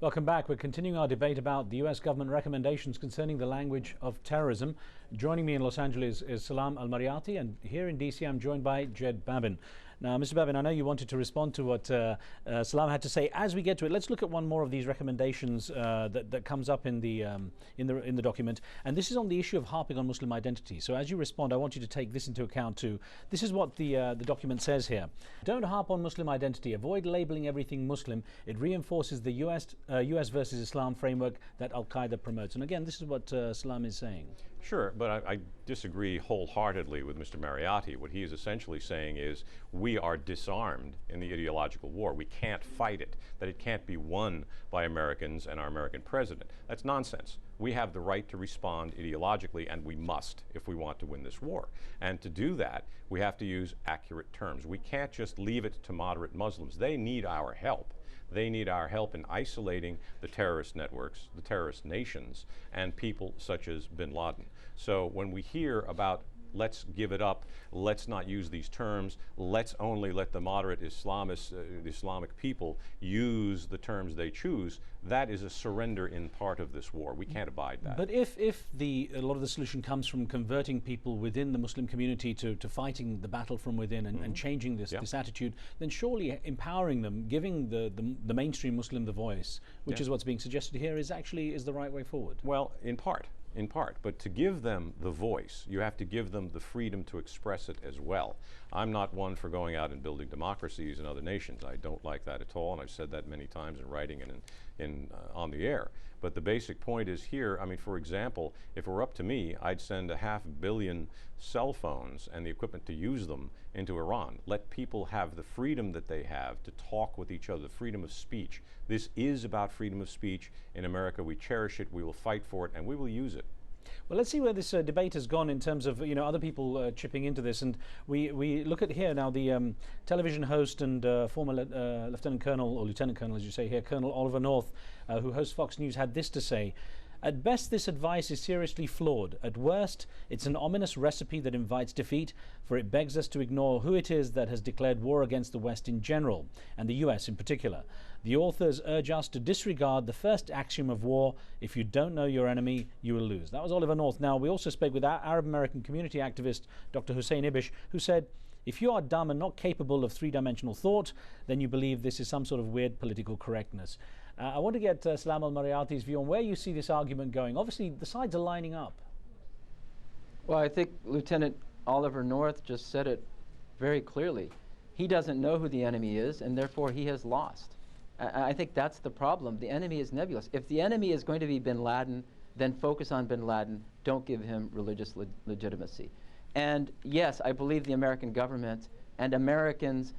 Welcome back. We're continuing our debate about the US government recommendations concerning the language of terrorism. Joining me in Los Angeles is Salam Al-Marayati, and here in DC I'm joined by Jed Babin. Now, Mr. Babin, I know you wanted to respond to what Salam had to say. As we get to it, let's look at one more of these recommendations that comes up in the document, and this is on the issue of harping on Muslim identity. So as you respond, I want you to take this into account too. This is what the document says here. Don't harp on Muslim identity. Avoid labeling everything Muslim. It reinforces the US versus Islam framework that Al-Qaeda promotes. And again, this is what Salam is saying. Sure, but I disagree wholeheartedly with Mr. Marayati. What he is essentially saying is we are disarmed in the ideological war. We can't fight it, that it can't be won by Americans and our American president. That's nonsense. We have the right to respond ideologically, and we must if we want to win this war. And to do that, we have to use accurate terms. We can't just leave it to moderate Muslims. They need our help. They need our help in isolating the terrorist networks, the terrorist nations, and people such as bin Laden. So when we hear about let's give it up, let's not use these terms, let's only let the moderate Islamic people use the terms they choose, that is a surrender in part of this war. We can't abide that. But if a lot of the solution comes from converting people within the Muslim community to fighting the battle from within and changing this attitude, then surely empowering them, giving the mainstream Muslim the voice, which is what's being suggested here, is the right way forward. Well, in part. But to give them the voice, you have to give them the freedom to express it as well. I'm not one for going out and building democracies in other nations. I don't like that at all, and I've said that many times in writing and on the air. But the basic point is here, I mean, for example, if it were up to me, I'd send 500 million cell phones and the equipment to use them into Iran. Let people have the freedom that they have to talk with each other, the freedom of speech. This is about freedom of speech. In America, we cherish it, we will fight for it, and we will use it. Well, let's see where this debate has gone in terms of other people chipping into this, and we look at here now the television host and former Lieutenant Colonel, as you say here, Colonel Oliver North, who hosts Fox News, had this to say. At best, this advice is seriously flawed. At worst, it's an ominous recipe that invites defeat, for it begs us to ignore who it is that has declared war against the West in general, and the US in particular. The authors urge us to disregard the first axiom of war: if you don't know your enemy, you will lose. That was Oliver North. Now, we also spoke with our Arab American community activist, Dr. Hussein Ibish, who said, if you are dumb and not capable of three-dimensional thought, then you believe this is some sort of weird political correctness. I want to get Salam Al-Marayati's view on where you see this argument going. Obviously, the sides are lining up. Well, I think Lieutenant Oliver North just said it very clearly. He doesn't know who the enemy is, and therefore he has lost. I think that's the problem. The enemy is nebulous. If the enemy is going to be bin Laden, then focus on bin Laden. Don't give him religious legitimacy. And yes, I believe the American government and Americans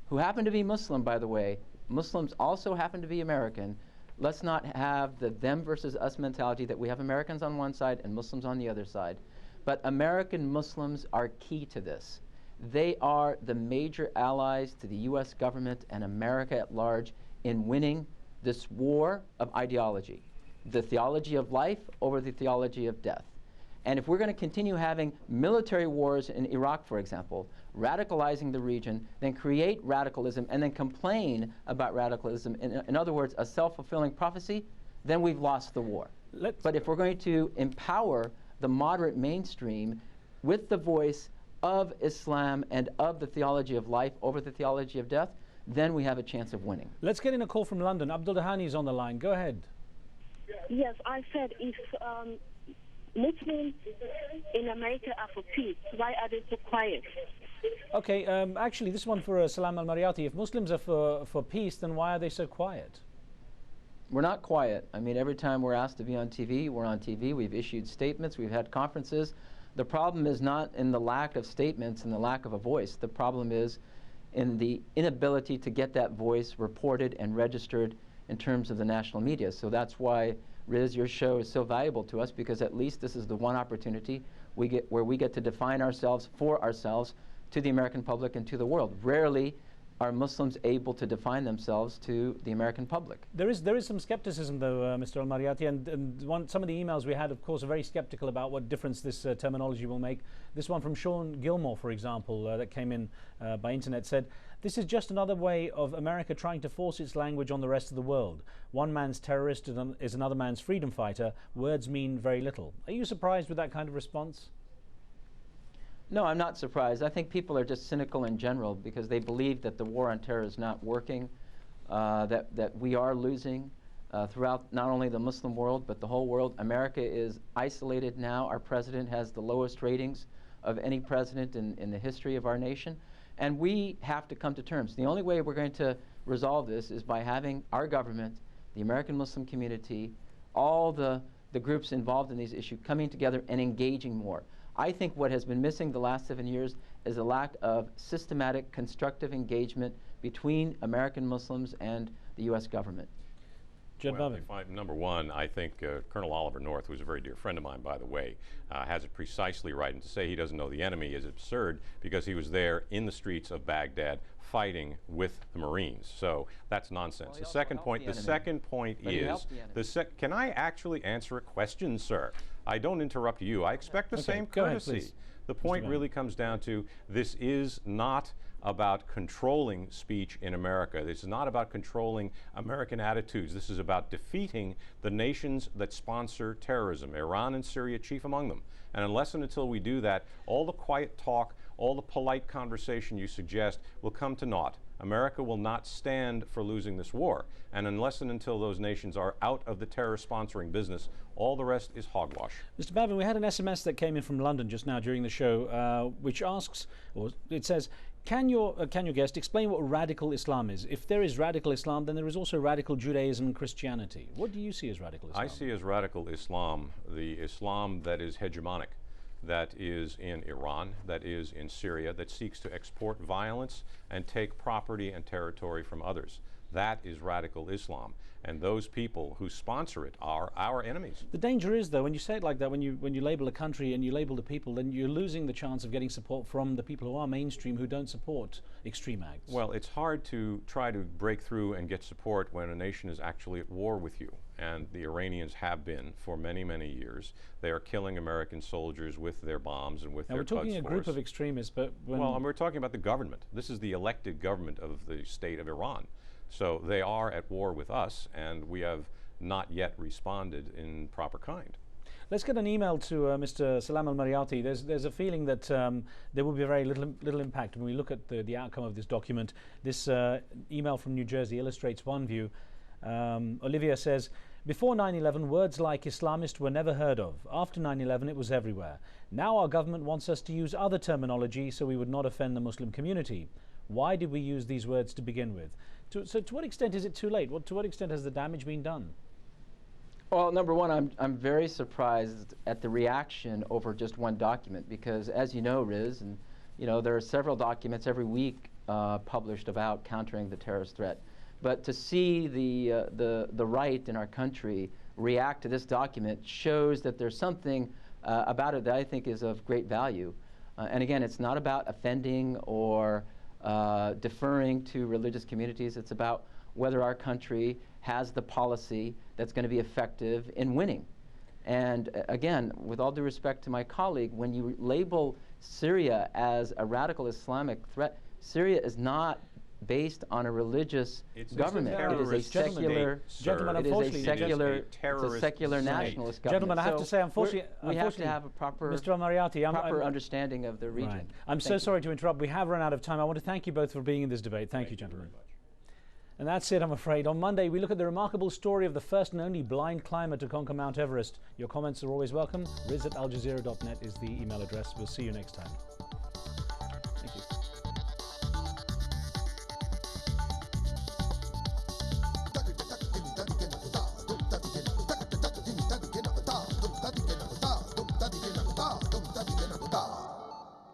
who happen to be Muslim, by the way, Muslims also happen to be American. Let's not have the them versus us mentality that we have Americans on one side and Muslims on the other side. But American Muslims are key to this. They are the major allies to the US government and America at large in winning this war of ideology, the theology of life over the theology of death. And if we're going to continue having military wars in Iraq, for example, radicalizing the region, then create radicalism and then complain about radicalism, in other words, a self-fulfilling prophecy, then we've lost the war. But if we're going to empower the moderate mainstream with the voice of Islam and of the theology of life over the theology of death, then we have a chance of winning. Let's get in a call from London. Abdul Dahani is on the line. Go ahead. Yes, I said if Muslims in America are for peace, why are they so quiet? Okay, actually, this one for Salam Al-Marayati. If Muslims are for peace, then why are they so quiet? We're not quiet. I mean, every time we're asked to be on TV, we're on TV. We've issued statements. We've had conferences. The problem is not in the lack of statements and the lack of a voice. The problem is in the inability to get that voice reported and registered in terms of the national media. So that's why, Riz, your show is so valuable to us, because at least this is the one opportunity where we get to define ourselves for ourselves to the American public and to the world. Rarely are Muslims able to define themselves to the American public? There is some skepticism, though, Mr. Al-Marayati, and some of the emails we had, of course, are very skeptical about what difference this terminology will make. This one from Sean Gilmore, for example, that came in by internet, said, "This is just another way of America trying to force its language on the rest of the world. One man's terrorist is another man's freedom fighter. Words mean very little." Are you surprised with that kind of response? No, I'm not surprised. I think people are just cynical in general because they believe that the war on terror is not working, that we are losing throughout not only the Muslim world but the whole world. America is isolated now. Our president has the lowest ratings of any president in the history of our nation. And we have to come to terms. The only way we're going to resolve this is by having our government, the American Muslim community, all the groups involved in these issues coming together and engaging more. I think what has been missing the last 7 years is a lack of systematic, constructive engagement between American Muslims and the U.S. government. Well, number one, I think Colonel Oliver North, who's a very dear friend of mine, by the way, has it precisely right. And to say he doesn't know the enemy is absurd because he was there in the streets of Baghdad fighting with the Marines. So that's nonsense. Well, the second point is, can I actually answer a question, sir? I don't interrupt you. I expect the same courtesy. Ahead, the point really comes down to this is not about controlling speech in America. This is not about controlling American attitudes. This is about defeating the nations that sponsor terrorism, Iran and Syria chief among them. And unless and until we do that, all the quiet talk, all the polite conversation you suggest will come to naught. America will not stand for losing this war. And unless and until those nations are out of the terror sponsoring business, all the rest is hogwash. Mr. Bavin, we had an SMS that came in from London just now during the show, which asks, or it says, can your guest explain what radical Islam is? If there is radical Islam, then there is also radical Judaism and Christianity. What do you see as radical Islam? I see as radical Islam the Islam that is hegemonic, that is in Iran, that is in Syria, that seeks to export violence and take property and territory from others. That is radical Islam. And those people who sponsor it are our enemies. The danger is, though, when you say it like that, when you label a country and you label the people, then you're losing the chance of getting support from the people who are mainstream, who don't support extreme acts. Well, it's hard to try to break through and get support when a nation is actually at war with you. And the Iranians have been for many, many years. They are killing American soldiers with their bombs and with their Quds We're talking a group force. of extremists, but well, and we're talking about the government. This is the elected government of the state of Iran. So they are at war with us, and we have not yet responded in proper kind. Let's get an email to Mr. Salam Al-Marayati. There's a feeling that there will be very little impact when we look at the outcome of this document. This email from New Jersey illustrates one view. Olivia says, before 9/11, words like Islamist were never heard of. After 9/11, it was everywhere. Now our government wants us to use other terminology so we would not offend the Muslim community. Why did we use these words to begin with? So to what extent is it too late? To what extent has the damage been done? Well, number one, I'm very surprised at the reaction over just one document because, as you know, Riz, and you know, there are several documents every week published about countering the terrorist threat. But to see the right in our country react to this document shows that there's something about it that I think is of great value. And again, it's not about offending or deferring to religious communities. It's about whether our country has the policy that's going to be effective in winning. And again, with all due respect to my colleague, when you label Syria as a radical Islamic threat, Syria is not based on a religious government. It is a secular, nationalist government. Gentlemen, I have to say, unfortunately, we have to have a proper, Mr. Al-Marayati, proper understanding of the region. Right. I'm so sorry to interrupt. We have run out of time. I want to thank you both for being in this debate. Thank you, gentlemen. And that's it, I'm afraid. On Monday, we look at the remarkable story of the first and only blind climber to conquer Mount Everest. Your comments are always welcome. Riz@aljazeera.net is the email address. We'll see you next time.